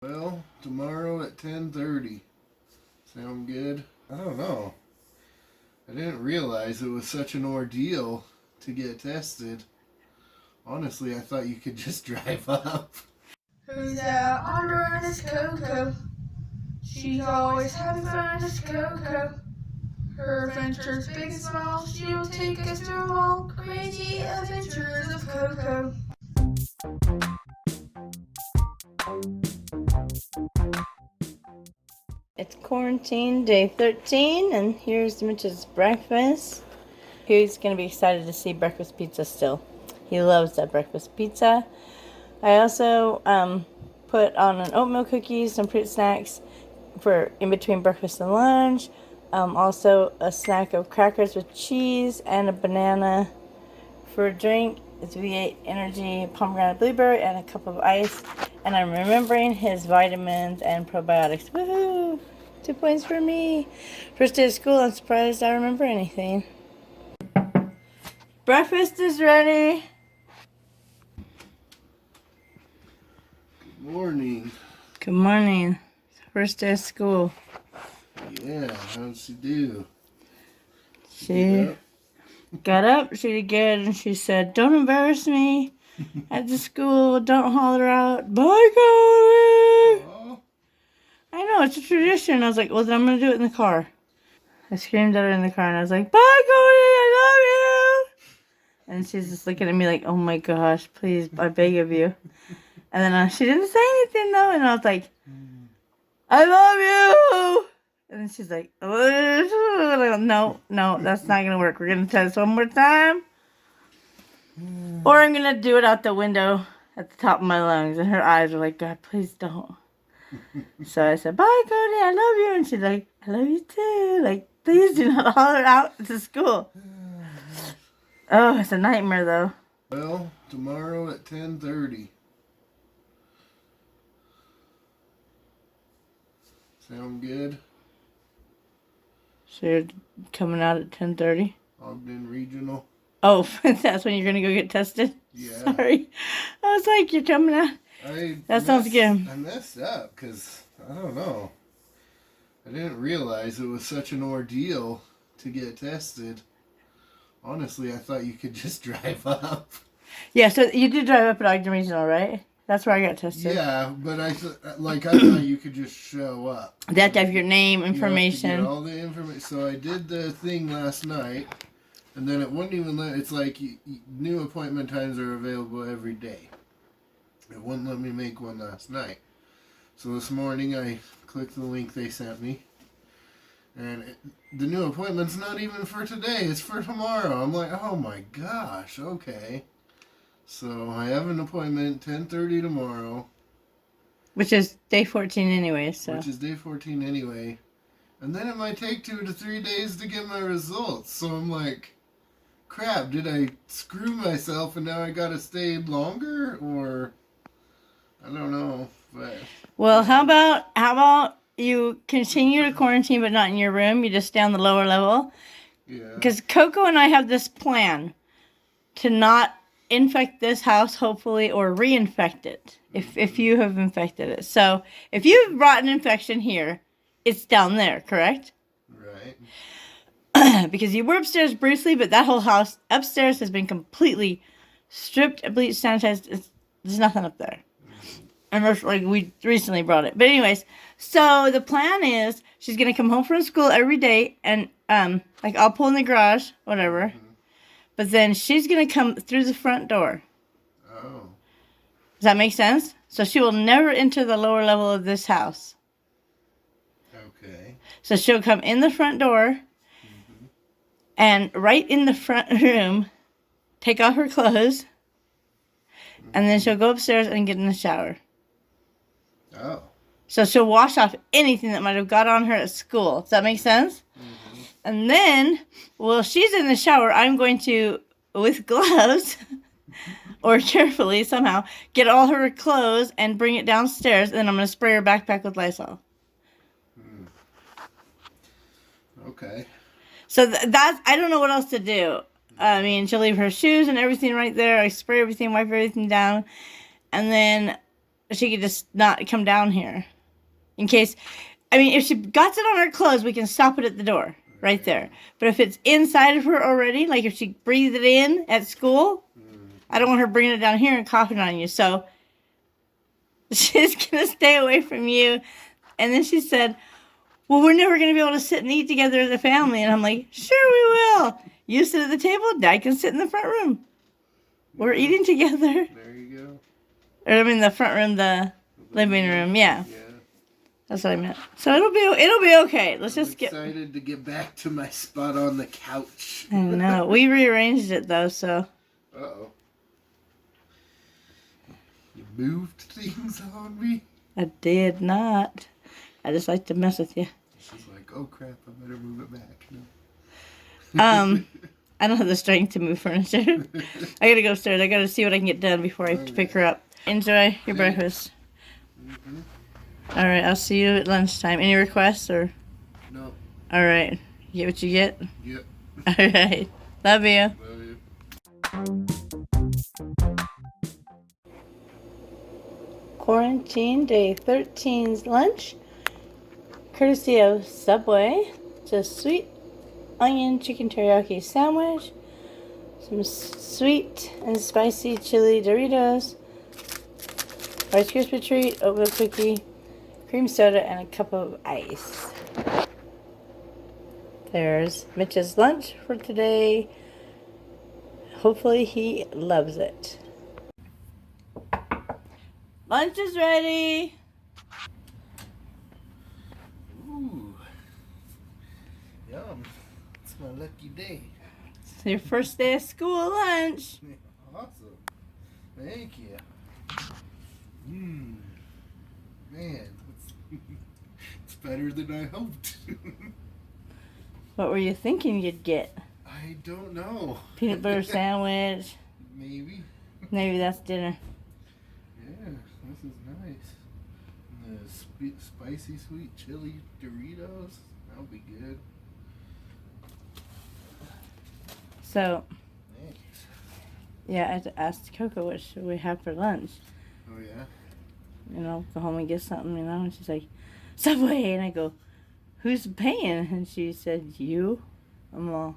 Well, tomorrow at 10:30. Sound good? I don't know. I didn't realize it was such an ordeal to get tested. Honestly, I thought you could just drive up. Who's out on the run is CoCo. She's always having fun is CoCo. Her adventures big and small, she'll take us through all crazy adventures of CoCo. It's quarantine day 13, and here's Mitch's breakfast. He's going to be excited to see breakfast pizza still. He loves that breakfast pizza. I also put on an oatmeal cookie, some fruit snacks for in between breakfast and lunch. Also a snack of crackers with cheese and a banana for a drink. It's V8 Energy, pomegranate blueberry, and a cup of ice. And I'm remembering his vitamins and probiotics. Woohoo! 2 points for me. First day of school, I'm surprised I remember anything. Breakfast is ready. Good morning. Good morning. First day of school. Yeah, how'd she do? She got up, she did good, and she said, "Don't embarrass me at the school. Don't holler out. Bye, Cody." Oh, I know, it's a tradition. I was like, well, then I'm going to do it in the car. I screamed at her in the car, and I was like, "Bye, Cody, I love you." And she's just looking at me like, "Oh my gosh, please, I beg of you." And then she didn't say anything, though, and I was like, "I love you." And then she's like, "No, that's not going to work. We're going to try this one more time. Or I'm going to do it out the window at the top of my lungs." And her eyes were like, "God, please don't." So I said, "Bye, Cody, I love you." And she's like, "I love you too. Like, please do not holler out to school." Oh, it's a nightmare, though. well, tomorrow at 10:30. Sound good? So you're coming out at 10:30? Ogden Regional. Oh, that's when you're going to go get tested? Yeah. Sorry. I was like, you're coming out. That sounds good. I messed up because, I don't know. I didn't realize it was such an ordeal to get tested. Honestly, I thought you could just drive up. Yeah, so you did drive up at Ogden Regional, right? That's where I got tested. Yeah, but I thought you could just show up. They have to have your name, information. You have to get all the information. So I did the thing last night, and then it wouldn't even let. It's like new appointment times are available every day. It wouldn't let me make one last night. So this morning I clicked the link they sent me, and the new appointment's not even for today. It's for tomorrow. I'm like, oh my gosh, okay. So I have an appointment 10:30 tomorrow. Which is day 14 anyway, so. Which is day 14 anyway. And then it might take 2 to 3 days to get my results. So I'm like, crap, did I screw myself and now I gotta stay longer? Or, I don't know. But Well, how about you continue to quarantine but not in your room? You just stay on the lower level. yeah. Because CoCo and I have this plan to not infect this house, hopefully, or reinfect it if you have infected it. So if you've brought an infection here, it's down there, correct? Right. Because you were upstairs briefly, but that whole house upstairs has been completely stripped, bleached, sanitized. There's nothing up there. And like we recently brought it. But anyways, so the plan is she's going to come home from school every day, and like I'll pull in the garage, whatever. Mm-hmm. But then she's going to come through the front door. Oh. Does that make sense? So she will never enter the lower level of this house. Okay. So she'll come in the front door, mm-hmm. and right in the front room, take off her clothes, mm-hmm. and then she'll go upstairs and get in the shower. Oh. So she'll wash off anything that might have got on her at school. Does that make sense? Mm-hmm. And then, while she's in the shower, I'm going to, with gloves, or carefully somehow, get all her clothes and bring it downstairs, and then I'm going to spray her backpack with Lysol. Okay. So that's, I don't know what else to do. I mean, she'll leave her shoes and everything right there. I spray everything, wipe everything down. And then she could just not come down here. In case, I mean, if she got it on her clothes, we can stop it at the door. Right there. But if it's inside of her already, like if she breathed it in at school, I don't want her bringing it down here and coughing on you. So she's going to stay away from you. And then she said, well, we're never going to be able to sit and eat together as a family. And I'm like, sure we will. You sit at the table, Dad can sit in the front room. We're eating together. There you Or I mean the front room, the living room. Yeah. That's what I meant. So it'll be okay. Let's just get excited to get back to my spot on the couch. I know. We rearranged it though, so. Uh-oh. You moved things on me? I did not. I just like to mess with you. She's like, oh crap, I better move it back. No. I don't have the strength to move furniture. I gotta go upstairs. I gotta see what I can get done before I pick her up. Enjoy your breakfast. Mm-hmm. All right, I'll see you at lunchtime. Any requests or? No. All right, you get what you get. Yep. All right, love you. Love you. Quarantine day 13's lunch, courtesy of Subway. Just sweet onion chicken teriyaki sandwich, some sweet and spicy chili Doritos, Rice Krispie treat, oatmeal cookie, cream soda, and a cup of ice. There's Mitch's lunch for today. Hopefully he loves it. Lunch is ready. Ooh. Yum. It's my lucky day. It's your first day of school lunch. Awesome. Thank you. Man, it's better than I hoped. What were you thinking you'd get? I don't know. Peanut butter sandwich. Maybe. Maybe that's dinner. Yeah, this is nice. And the spicy sweet chili Doritos. That'll be good. So, Thanks. yeah, I had to ask CoCo what should we have for lunch. Oh yeah? You know, go home and get something, you know. And she's like, Subway. And I go, who's paying? And she said, you. I'm all,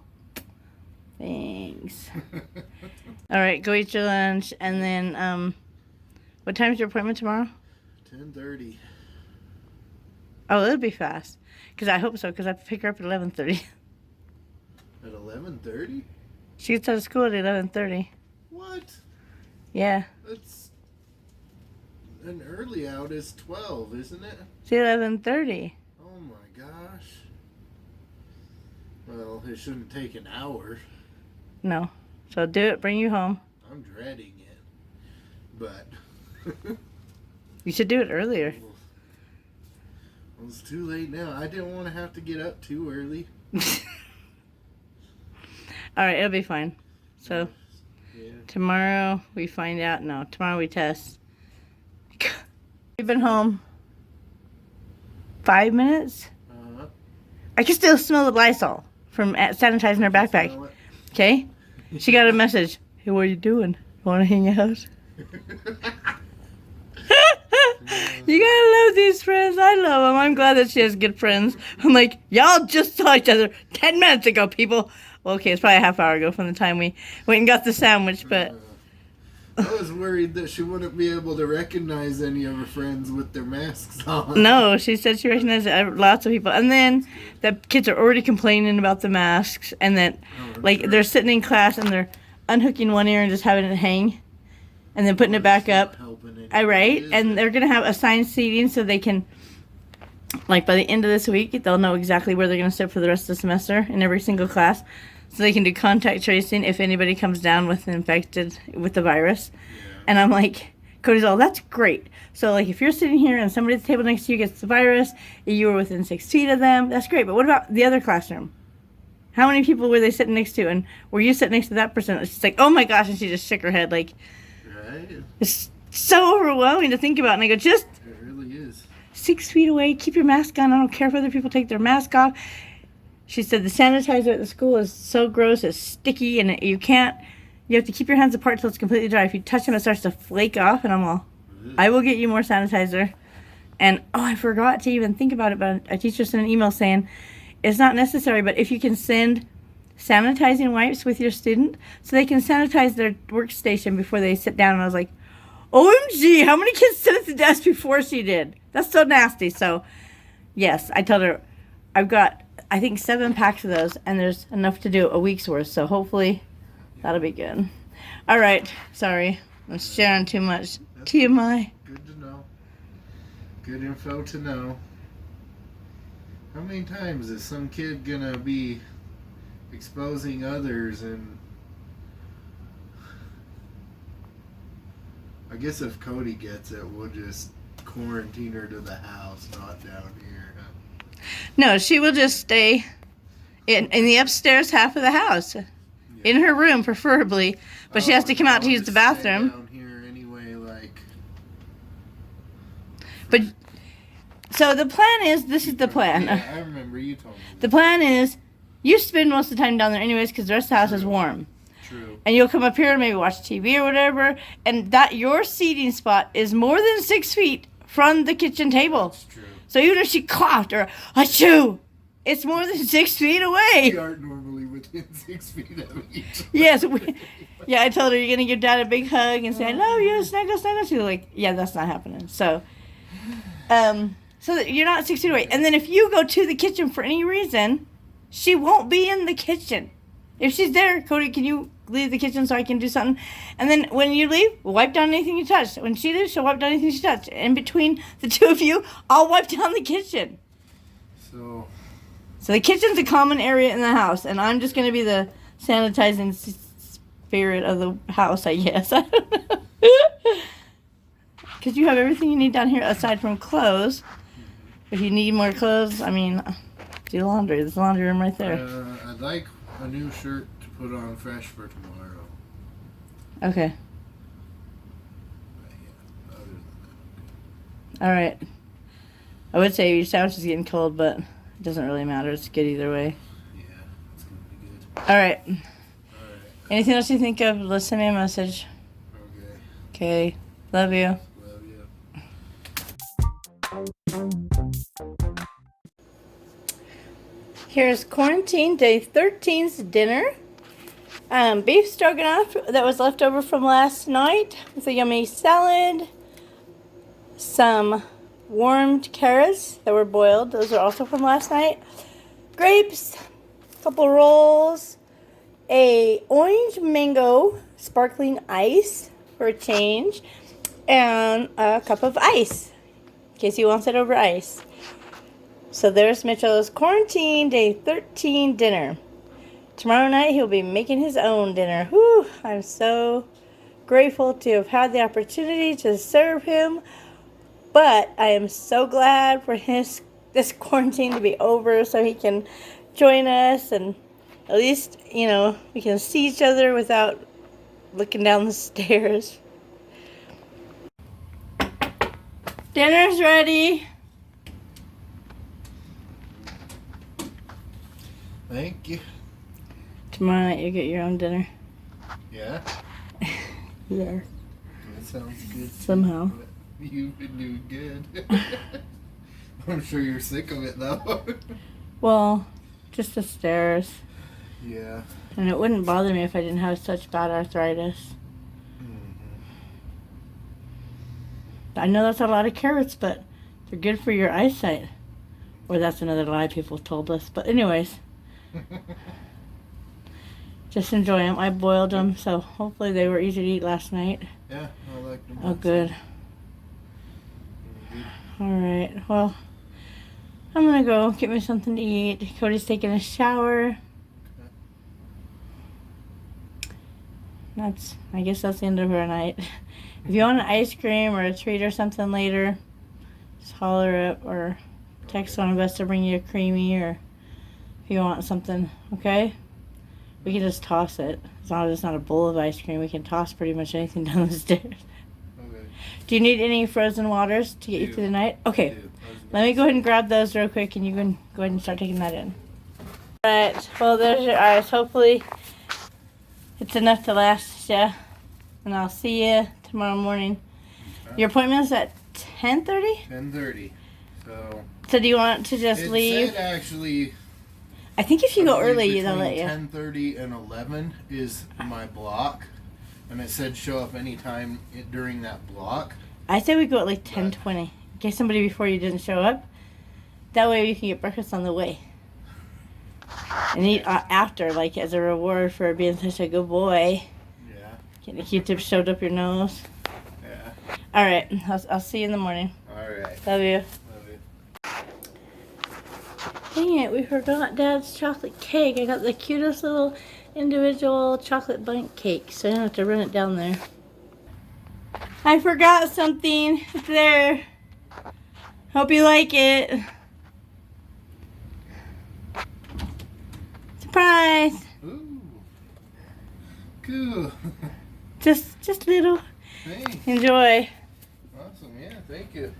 thanks. All right, go eat your lunch. And then, what time's your appointment tomorrow? 10:30. Oh, it'll be fast. Because I hope so, because I have to pick her up at 11:30. At 11:30? She gets out of school at 11:30. What? Yeah. That's an early out is 12, isn't it? It's 11:30. Oh my gosh. Well, it shouldn't take an hour. No. So do it, bring you home. I'm dreading it. But You should do it earlier. well, it's too late now. I didn't want to have to get up too early. All right, it'll be fine. So Yeah. tomorrow we find out. No, tomorrow we test. We've been home 5 minutes. I can still smell the Lysol from sanitizing her backpack. Okay? She got a message. Hey, what are you doing? Want to hang out? You gotta love these friends. I love them. I'm glad that she has good friends. I'm like, y'all just saw each other 10 minutes ago, people. Well, okay, it's probably a half hour ago from the time we went and got the sandwich, but... I was worried that she wouldn't be able to recognize any of her friends with their masks on. No, she said she recognized lots of people. And then the kids are already complaining about the masks. And then, they're sitting in class and they're unhooking one ear and just having it hang. And then putting it back up. Right? And they're going to have assigned seating so they can, by the end of this week, they'll know exactly where they're going to sit for the rest of the semester in every single class. So they can do contact tracing if anybody comes down with infected with the virus. Yeah. And I'm like, Cody's all, that's great. So, if you're sitting here and somebody at the table next to you gets the virus, and you were within 6 feet of them, that's great. But what about the other classroom? How many people were they sitting next to? And were you sitting next to that person? She's like, oh my gosh. And she just shook her head right. It's so overwhelming to think about. And I go, just it really is. 6 feet away, keep your mask on. I don't care if other people take their mask off. She said the sanitizer at the school is so gross, it's sticky, and you have to keep your hands apart till it's completely dry. If you touch them, it starts to flake off, and I'm all, I will get you more sanitizer. And, oh, I forgot to even think about it, but a teacher sent an email saying it's not necessary, but if you can send sanitizing wipes with your student so they can sanitize their workstation before they sit down. And I was like, OMG, how many kids sit at the desk before she did? That's so nasty. So, yes, I told her I've got, I think, 7 packs of those, and there's enough to do a week's worth. So hopefully that'll be good. All right. Sorry. I'm sharing too much. TMI. Good to know. Good info to know. How many times is some kid gonna be exposing others? And I guess if Cody gets it, we'll just quarantine her to the house, not down here. No, she will just stay in the upstairs half of the house. In her room, preferably. But she has to come out to use the bathroom. Down here anyway, like. But, so the plan is, this is the plan. Yeah, I remember you told me. The plan is, you spend most of the time down there anyways because the rest of the house is warm. True. And you'll come up here and maybe watch TV or whatever. And that your seating spot is more than 6 feet from the kitchen table. That's true. So even if she coughed or achoo, it's more than 6 feet away. We aren't normally within 6 feet of each other. Yes. Yeah, I told her, you're going to give Dad a big hug and say, I love you, snuggle, snuggle. She's like, yeah, that's not happening. So, so that you're not 6 feet away. And then if you go to the kitchen for any reason, she won't be in the kitchen. If she's there, Cody, can you leave the kitchen so I can do something? And then when you leave, wipe down anything you touch. When she leaves, she'll wipe down anything she touched. In between the two of you, I'll wipe down the kitchen. So the kitchen's a common area in the house, and I'm just going to be the sanitizing spirit of the house, I guess. I don't know. Because you have everything you need down here aside from clothes. If you need more clothes, I mean, do laundry. There's a laundry room right there. I'd like a new shirt to put on fresh for tomorrow. Okay. But yeah, other than All right. I would say your sandwich is getting cold, but it doesn't really matter. It's good either way. that, yeah, it's gonna be good. All right. All right. Anything else you think of, let's send me a message. Okay. Okay. Love you. Love you. Here's quarantine day 13's dinner. Beef stroganoff that was left over from last night with a yummy salad. Some warmed carrots that were boiled. Those are also from last night. Grapes, a couple rolls, a orange mango sparkling ice for a change, and a cup of ice in case he wants it over ice. So there's Mitchell's quarantine day 13 dinner. Tomorrow night he'll be making his own dinner. Whew, I'm so grateful to have had the opportunity to serve him. But I am so glad for this quarantine to be over so he can join us and at least, you know, we can see each other without looking down the stairs. Dinner's ready. Thank you. Tomorrow night you get your own dinner. Yeah? Yeah. That sounds good. Somehow. You've been doing good. I'm sure you're sick of it though. Well, just the stairs. Yeah. And it wouldn't bother me if I didn't have such bad arthritis. Mm-hmm. I know that's a lot of carrots, but they're good for your eyesight. Or that's another lie people told us. But anyways, just enjoy them. I boiled them, so hopefully they were easy to eat last night. Yeah, I like them. Oh, good. Mm-hmm. All right. Well, I'm going to go get me something to eat. Cody's taking a shower. I guess that's the end of our night. If you want an ice cream or a treat or something later, just holler up or text one of us to bring you a creamy, or if you want something, okay? We can just toss it. As long as it's not a bowl of ice cream, we can toss pretty much anything down the stairs. Okay. Do you need any frozen waters to get you through the night? Okay. Let me go ahead and grab those real quick, and you can go ahead and start taking that in. Alright, well, there's your ice. Hopefully it's enough to last you. And I'll see you tomorrow morning. Your appointment's at 10:30? 10:30. So do you want to just leave? It said actually... I think if you go early, they'll let you. 10:30 and 11 is my block. And it said show up anytime during that block. I say we go at like 10:20. In case somebody before you didn't show up. That way you can get breakfast on the way. And eat after, like as a reward for being such a good boy. Yeah. Getting a Q-tip shoved up your nose. Yeah. All right. I'll see you in the morning. All right. Love you. Love you. Dang it, we forgot Dad's chocolate cake. I got the cutest little individual chocolate bundt cake, so I don't have to run it down there. I forgot something. It's there. Hope you like it. Surprise! Ooh. Cool. Just little. Thanks. Enjoy. Awesome, yeah, thank you.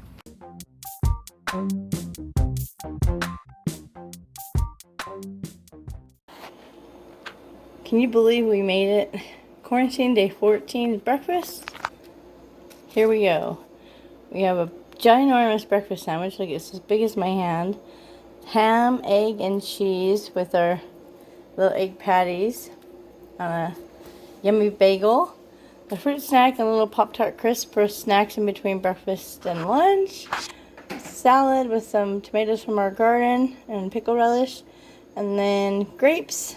Can you believe we made it? Quarantine day 14 breakfast. Here we go. We have a ginormous breakfast sandwich, like it's as big as my hand. Ham, egg, and cheese with our little egg patties on a yummy bagel. A fruit snack and a little Pop-Tart crisp for snacks in between breakfast and lunch. Salad with some tomatoes from our garden and pickle relish. And then grapes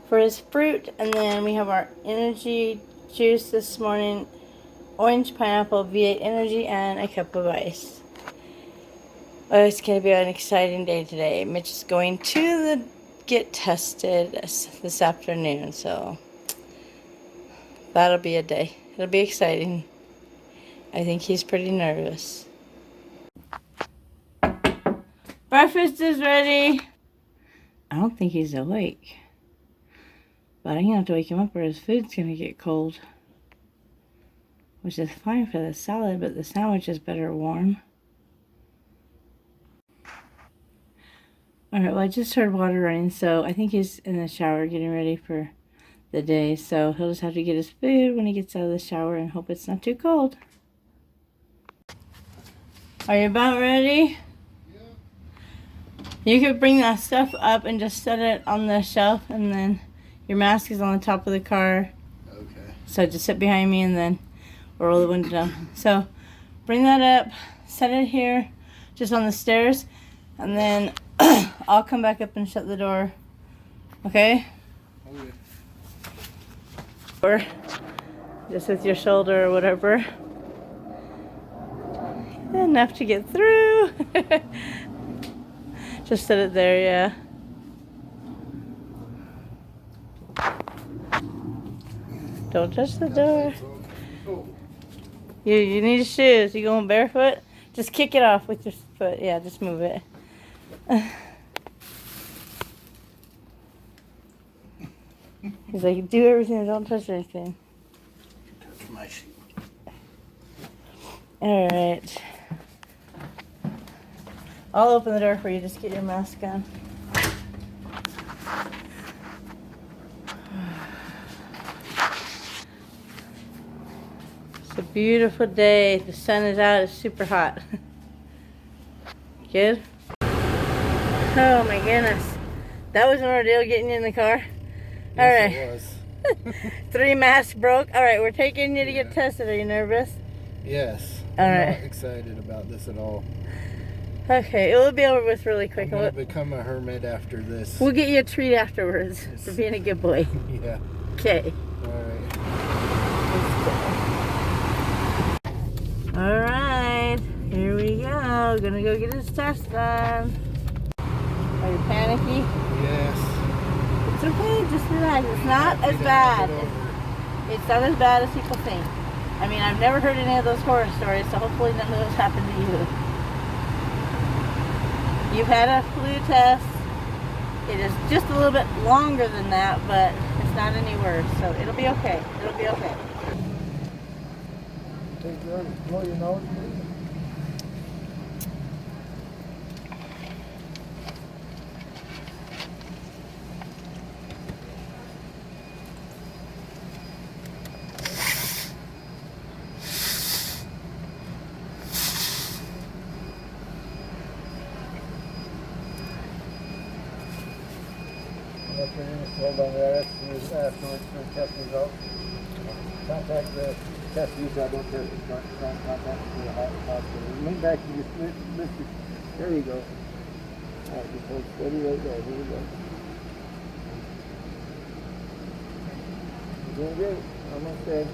for his fruit. And then we have our energy juice this morning. Orange, pineapple, V8 energy, and a cup of ice. Oh, it's going to be an exciting day today. Mitch is going to get tested this afternoon, so that'll be a day. It'll be exciting. I think he's pretty nervous. Breakfast is ready. I don't think he's awake, but I'm going to have to wake him up or his food's going to get cold. Which is fine for the salad, but the sandwich is better warm. Alright, well I just heard water running, so I think he's in the shower getting ready for the day. So he'll just have to get his food when he gets out of the shower and hope it's not too cold. Are you about ready? Yeah. You could bring that stuff up and just set it on the shelf, and then your mask is on the top of the car. Okay. So just sit behind me and then roll the window down. So bring that up, set it here, just on the stairs, and then I'll come back up and shut the door. Okay? Okay. Or just with your shoulder or whatever. Enough to get through. Just set it there, yeah. Don't touch the door. You need shoes. You going barefoot? Just kick it off with your foot. Yeah, just move it. He's like, do everything, don't touch anything. Touch my sheet. Alright. I'll open the door for you. Just get your mask on. It's a beautiful day. The sun is out. It's super hot. Good? Oh my goodness. That was an ordeal getting you in the car. Alright. Yes, it was. 3 masks broke. Alright, we're taking you to get tested. Are you nervous? Yes. All I'm right. not excited about this at all. Okay, it will be over with really quick. I'm going to become a hermit after this. We'll get you a treat afterwards for being a good boy. Yeah. Okay. Alright. Alright, here we go. Gonna go get his test done. Are you panicky? Yes. It's okay, just relax. It's not as bad. It's not as bad as people think. I mean, I've never heard any of those horror stories, so hopefully none of those happen to you. You've had a flu test. It is just a little bit longer than that, but it's not any worse, so it'll be okay. It'll be okay. Take your blow your nose. Hold on there. That's afterwards for test results. Contact the test Utah. Don't test it. Contact the hospital. Lean back and just lift it. There you go. All right, just hold steady right there. Here we go. You're doing great. Almost there.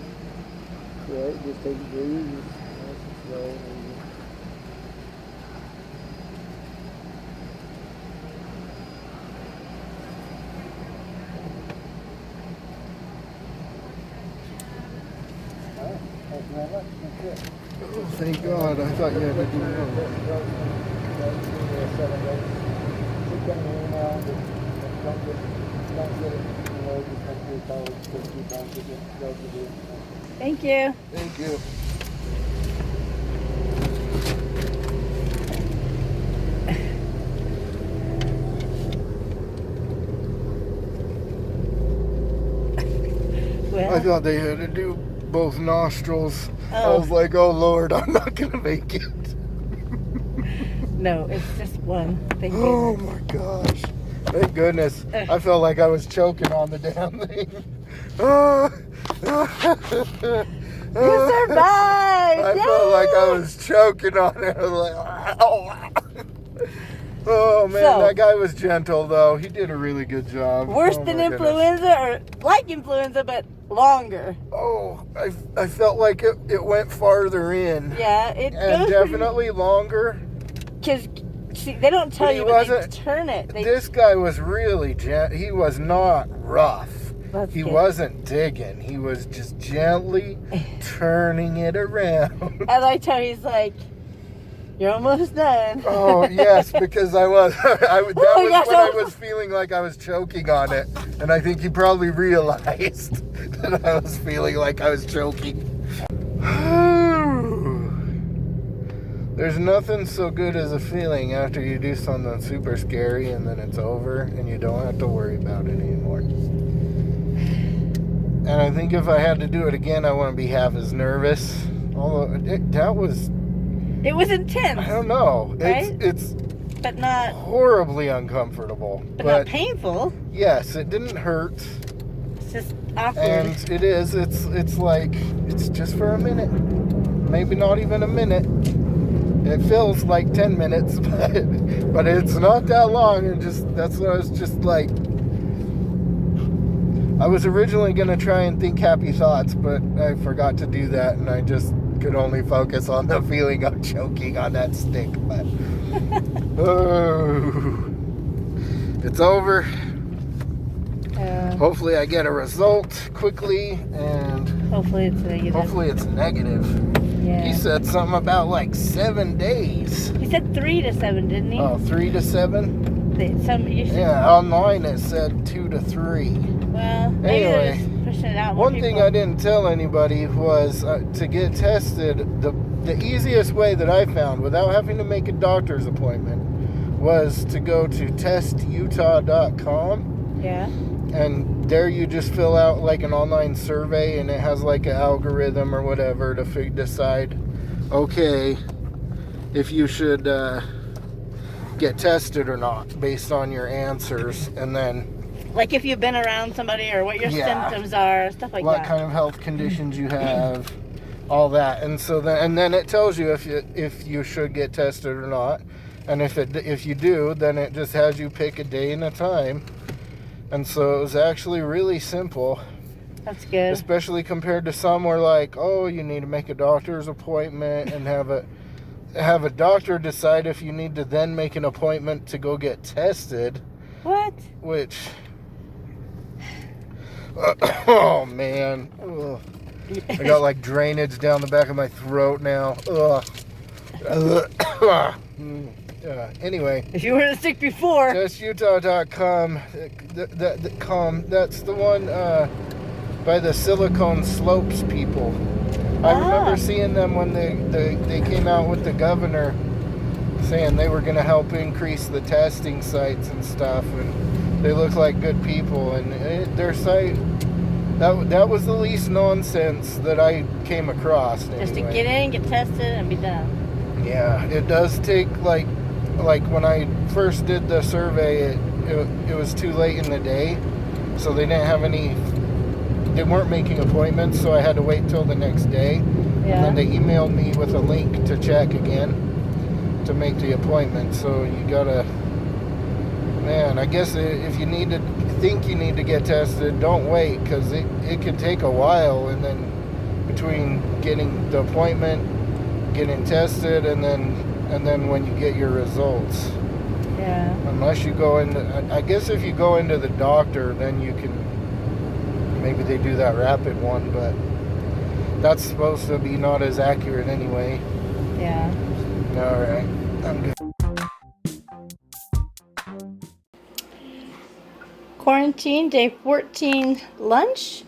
Right, just take it very easy. Nice and slow and easy. Alright, thank you very much. That's it. Oh, thank God. I thought you had to do more. 7 days. Keep getting your email. Don't get it. Just make sure you call it 2 times to get to do it. Thank you. Thank you. Well, I thought they had to do both nostrils. I oh, was like, oh Lord, I'm not gonna make it. no, it's just one. Thank Oh you. my gosh. Thank goodness. I felt like I was choking on the damn thing. Oh. You survived! I felt like I was choking on it. I was like, oh man, So- that guy was gentle though. He did a really good job. Worse Oh, than my goodness. influenza, or like influenza, but longer. Oh, I felt like it went farther in. Yeah, it And goes definitely longer. Because, see, they don't tell But he you, but they wasn't- turn it. They, This guy was really he was not rough. That's He good. wasn't digging. He was just gently turning it around. I liked how he's like, you're almost done. Oh yes, because I was. That was gosh, when I was feeling like I was choking on it, and I think he probably realized that I was feeling like I was choking. There's nothing so good as a feeling after you do something super scary and then it's over and you don't have to worry about it anymore. And I think if I had to do it again, I wouldn't be half as nervous. Although that was, It was intense, I don't know. Right? It's but not horribly uncomfortable. but not painful. Yes, it didn't hurt. It's just awkward. And it is. It's like, it's just for a minute. Maybe not even a minute. It feels like 10 minutes, but it's not that long. And that's what I was just like. I was originally going to try and think happy thoughts, but I forgot to do that, and I just could only focus on the feeling of choking on that stick. But oh, it's over. Hopefully I get a result quickly, and Hopefully it's negative. hopefully it's negative. Yeah. He said something about like 7 days. He said 3 to 7, didn't he? Oh, 3 to 7? You should, Yeah, online it said 2 to 3. well, maybe they're Anyway, just pushing it out. More One thing people. I didn't tell anybody was to get tested, the easiest way that I found without having to make a doctor's appointment was to go to testutah.com, Yeah. and there you just fill out like an online survey, and it has like an algorithm or whatever to decide, okay, if you should get tested or not based on your answers, and then Like if you've been around somebody or what your Yeah. symptoms are, stuff like what that. kind of health conditions you have, all that, and so then it tells you if you should get tested or not, and if you do, then it just has you pick a day and a time, and so it was actually really simple, That's good. especially compared to some where like, oh, you need to make a doctor's appointment and have a doctor decide if you need to then make an appointment to go get tested, What? which. Oh man, ugh. I got like drainage down the back of my throat now. Ugh. Anyway, If you were sick before. testutah.com. That's the one by the Silicone slopes people. I remember seeing them when they came out with the governor saying they were going to help increase the testing sites and stuff, and they look like good people, and their site, that was the least nonsense that I came across anyway. Just to get in, get tested, and be done. Yeah, it does take like when I first did the survey, it was too late in the day, so they didn't have any. They weren't making appointments, so I had to wait till the next day. Yeah. And then they emailed me with a link to check again to make the appointment. So you gotta, man, I guess if you need to think you need to get tested, don't wait, because it could take a while, and then between getting the appointment, getting tested, and then when you get your results. Yeah. Unless you go into, I guess if you go into the doctor, then you can, maybe they do that rapid one, but that's supposed to be not as accurate anyway. Yeah. All right, I'm good. Quarantine day 14 lunch.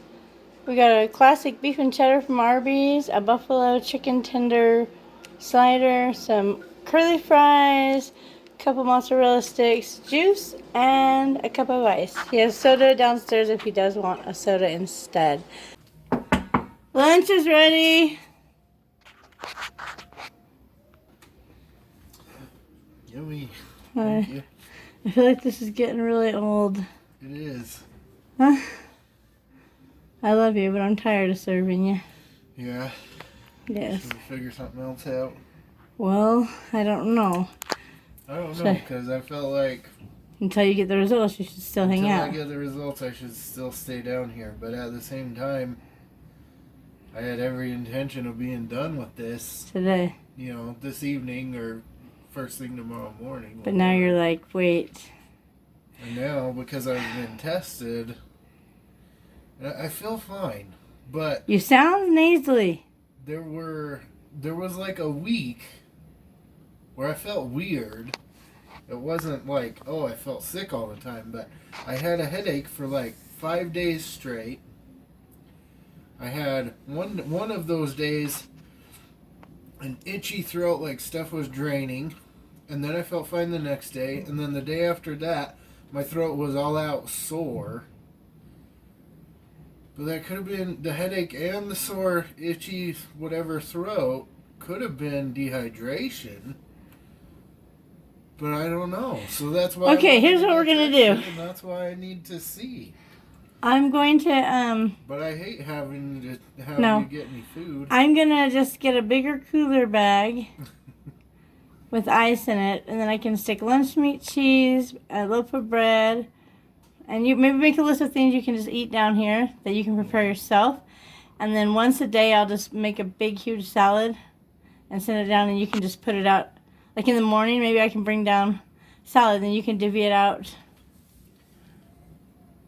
We got a classic beef and cheddar from Arby's, a buffalo chicken tender slider, some curly fries, a couple mozzarella sticks, juice, and a cup of ice. He has soda downstairs if he does want a soda instead. Lunch is ready. Yummy. Uh, Thank you. I feel like this is getting really old. It is. Huh? I love you, but I'm tired of serving you. Yeah. Yes. Should we figure something else out? Well, I don't know. I don't know, because I felt like Until you get the results, you should still hang until out. I get the results, I should still stay down here. But at the same time, I had every intention of being done with this, Today. you know, this evening or first thing tomorrow morning. But now you're like, wait. And now, because I've been tested, I feel fine. But You sound nasally. there was like a week where I felt weird. It wasn't like, oh, I felt sick all the time, but I had a headache for like 5 days straight. I had one of those days an itchy throat, like stuff was draining, and then I felt fine the next day, and then the day after that, my throat was all out sore. But that could have been the headache and the sore, itchy, whatever throat could have been dehydration. But I don't know. So that's why. Okay, here's what we're gonna do. And that's why I need to see. I'm going to, But I hate having to have No. you get me food. I'm gonna just get a bigger cooler bag with ice in it, and then I can stick lunch meat, cheese, a loaf of bread, and you maybe make a list of things you can just eat down here that you can prepare yourself. And then once a day, I'll just make a big, huge salad and send it down, and you can just put it out. Like in the morning, maybe I can bring down salad, and you can divvy it out.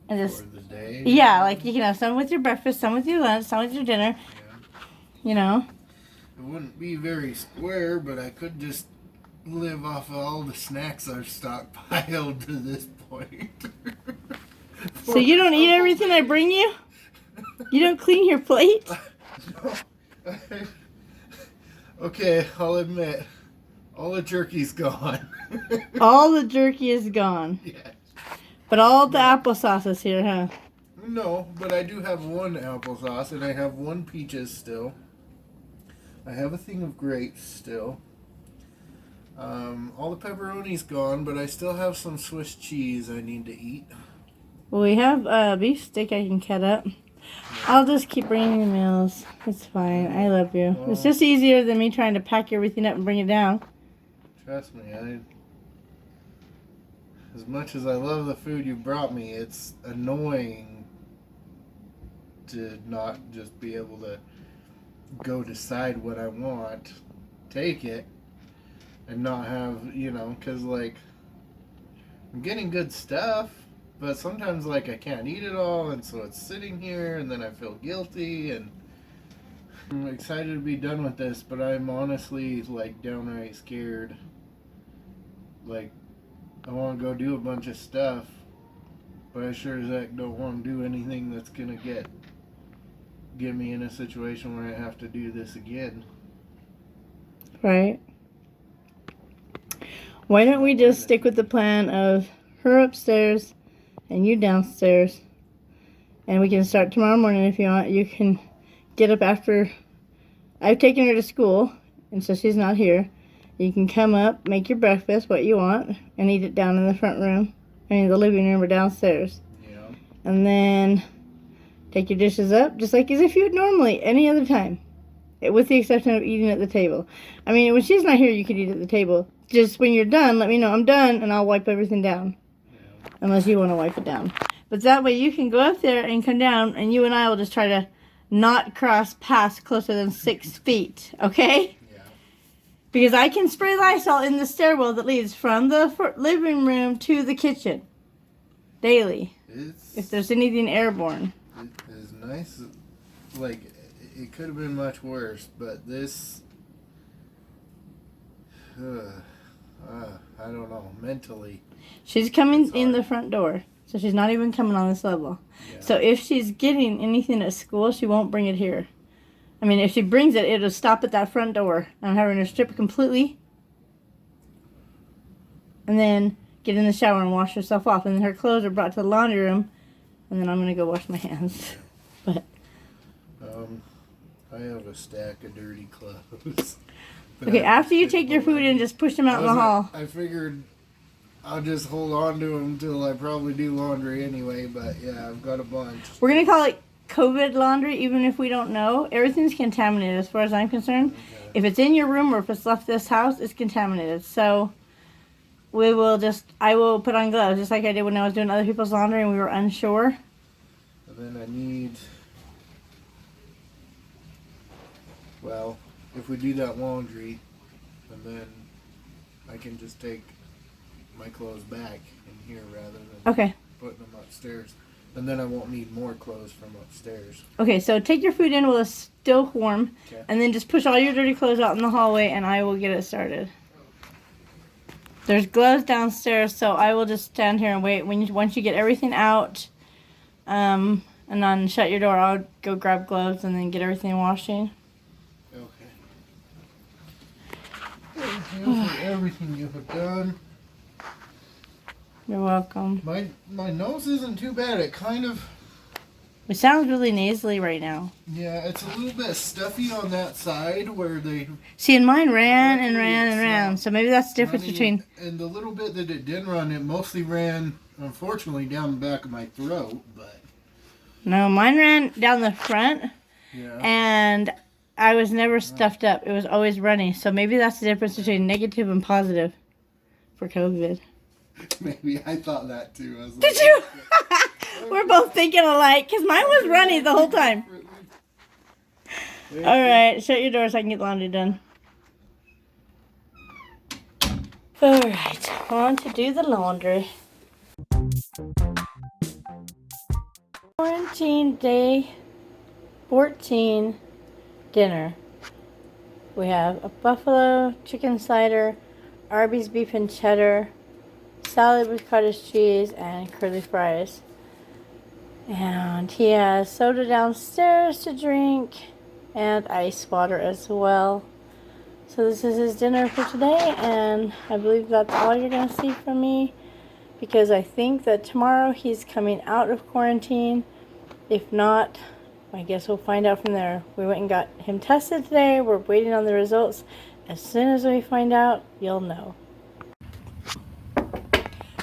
And just, For the day. yeah, like you can have some with your breakfast, some with your lunch, some with your dinner. Yeah. You know? It wouldn't be very square, but I could just live off of all the snacks I've stockpiled to this point. So you don't eat everything I bring you? You don't clean your plate? No. Okay, I'll admit, all the jerky's gone. All the jerky is gone. Yeah. But all the applesauce is here, huh? No, but I do have one applesauce, and I have one peaches still. I have a thing of grapes still. All the pepperoni's gone, but I still have some Swiss cheese I need to eat. Well, we have a beef steak I can cut up. I'll just keep bringing you meals. It's fine. I love you. It's just easier than me trying to pack everything up and bring it down. Trust me, as much as I love the food you brought me, it's annoying to not just be able to go decide what I want, take it, and not have, you know, because, like, I'm getting good stuff, but sometimes, like, I can't eat it all, and so it's sitting here, and then I feel guilty, and I'm excited to be done with this, but I'm honestly, like, downright scared. Like, I want to go do a bunch of stuff, but I sure as heck don't want to do anything that's going to get me in a situation where I have to do this again. Right. Why don't we just stick with the plan of her upstairs and you downstairs, and we can start tomorrow morning if you want. You can get up after I've taken her to school, and so she's not here. You can come up, make your breakfast, what you want, and eat it down in the front room the living room or downstairs. Yeah. And then take your dishes up, just like as if you would normally any other time. With the exception of eating at the table. I mean, when she's not here, you could eat at the table. Just when you're done, let me know I'm done, and I'll wipe everything down. Yeah. Unless you want to wipe it down. But that way you can go up there and come down, and you and I will just try to not cross paths closer than 6 feet, okay? Yeah. Because I can spray Lysol in the stairwell that leads from the living room to the kitchen. Daily. If there's anything airborne. It is nice. Like, it could have been much worse, but this, I don't know, mentally. She's coming in the front door, so she's not even coming on this level. Yeah. So if she's getting anything at school, she won't bring it here. I mean, if she brings it, it'll stop at that front door. I'm having her strip completely, and then get in the shower and wash herself off, and then her clothes are brought to the laundry room, and then I'm gonna go wash my hands. But I have a stack of dirty clothes. okay, after you take your food in, just push them out in the hall. I figured I'll just hold on to them until I probably do laundry anyway, but yeah, I've got a bunch. We're going to call it COVID laundry, even if we don't know. Everything's contaminated as far as I'm concerned. Okay. If it's in your room or if it's left this house, it's contaminated. So I will put on gloves, just like I did when I was doing other people's laundry and we were unsure. And then I need, well, if we do that laundry, and then I can just take my clothes back in here rather than Okay. putting them upstairs. And then I won't need more clothes from upstairs. Okay, so take your food in while it's still warm, Okay. and then just push all your dirty clothes out in the hallway, and I will get it started. There's gloves downstairs, so I will just stand here and wait. Once you get everything out, and then shut your door, I'll go grab gloves and then get everything washing. Okay. Thank you for everything you have done. You're welcome. My nose isn't too bad. It kind of, It sounds really nasally right now. yeah, it's a little bit stuffy on that side where they. See, and mine ran and ran and ran, so maybe that's the difference between... And the little bit that it did run, it mostly ran, unfortunately, down the back of my throat, but. No, mine ran down the front, Yeah. and I was never stuffed up. It was always runny, so maybe that's the difference between negative and positive for COVID. Maybe I thought that too. I was Did you? We're both thinking alike, because mine was runny the whole time. Alright, shut your door so I can get laundry done. Alright, on to do the laundry. Quarantine day 14 dinner. We have a buffalo chicken cider, Arby's beef and cheddar, salad with cottage cheese, and curly fries. And he has soda downstairs to drink and ice water as well. So this is his dinner for today, and I believe that's all you're going to see from me, because I think that tomorrow he's coming out of quarantine. If not, I guess we'll find out from there. We went and got him tested today. We're waiting on the results. As soon as we find out, you'll know.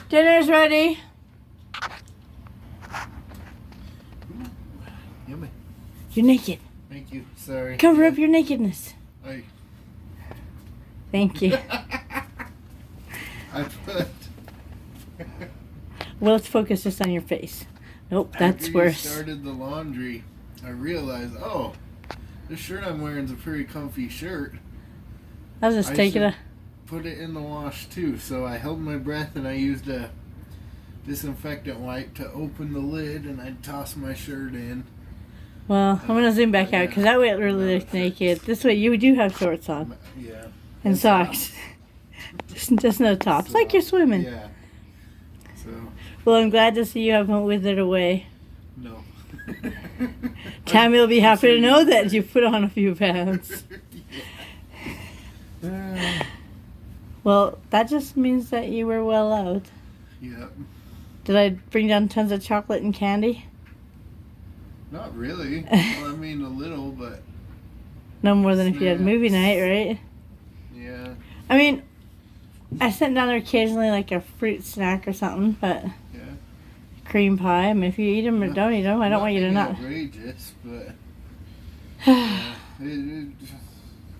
Dinner's ready. Yummy. You're naked. Thank you. Sorry. Cover up your nakedness. Thank you. I put. Well, let's focus just on your face. Nope, that's After worse. you started the laundry, I realized, oh, this shirt I'm wearing is a pretty comfy shirt. I was just taking a... Put it in the wash too. So I held my breath and I used a disinfectant wipe to open the lid, and I tossed my shirt in. Well, I'm going to zoom back out, because that way it really looks naked. This way you do have shorts on. Yeah. And socks. just no tops. Like you're swimming. Yeah. So. Well, I'm glad to see you haven't withered away. No. Tammy will be happy to know that you put on a few pounds. Well, that just means that you were well out. Yeah. Did I bring down tons of chocolate and candy? Not really. Well, I mean, a little, but. No more than if you had movie night, right? Yeah. I mean, I sent down there occasionally like a fruit snack or something, but Yeah. cream pie. I mean, if you eat them or don't eat them, I don't want you to not. Outrageous, but yeah, it just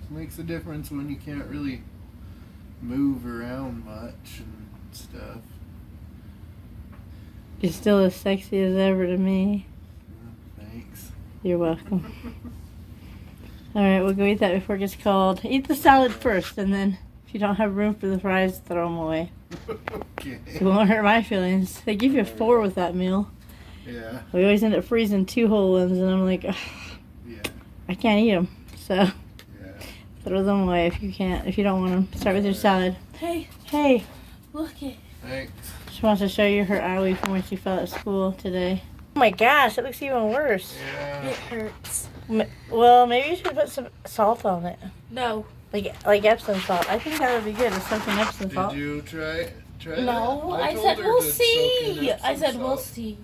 makes a difference when you can't really move around much and stuff. You're still as sexy as ever to me. Thanks. You're welcome. Alright, we'll go eat that before it gets cold. Eat the salad first, and then if you don't have room for the fries, throw them away. Okay. It won't hurt my feelings. They give you 4 with that meal. Yeah. We always end up freezing 2 whole ones, and I'm like, ugh, Yeah. I can't eat them. So Yeah. throw them away if you can't. If you don't want them, start with your salad. Hey, Look at Thanks. she wants to show you her owie from when she fell at school today. Oh my gosh, it looks even worse. Yeah. it hurts. Well, maybe you should put some salt on it. No. Like Epsom salt. I think that would be good. It's something Epsom salt. Did you try that? No, I told said her we'll to soak in see. I Epsom said we'll salt. see.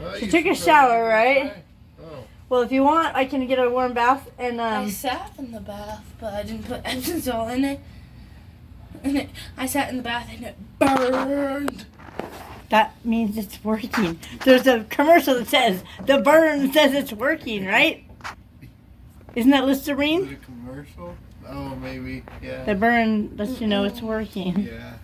Well, She you took a should shower, probably right? try. Oh. Well, if you want, I can get a warm bath and I sat in the bath, but I didn't put Epsom salt in it. And I sat in the bath and it burned. that means it's working. There's a commercial that says the burn says it's working, right? Isn't that Is Listerine? it a commercial? Oh, maybe. Yeah. The burn lets you know it's working. Yeah.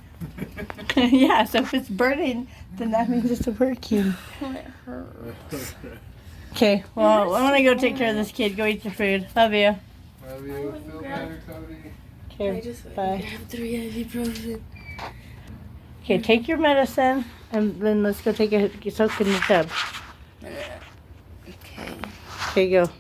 Yeah, so if it's burning, then that means it's working. It hurts. Okay, well, I'm gonna go take care of this kid. Go eat your food. Love you. Love you. Feel better, Cody. Okay, bye. have 3 ibuprofen. Okay, take your medicine, and then let's go take a soak in the tub. Okay. Okay, go.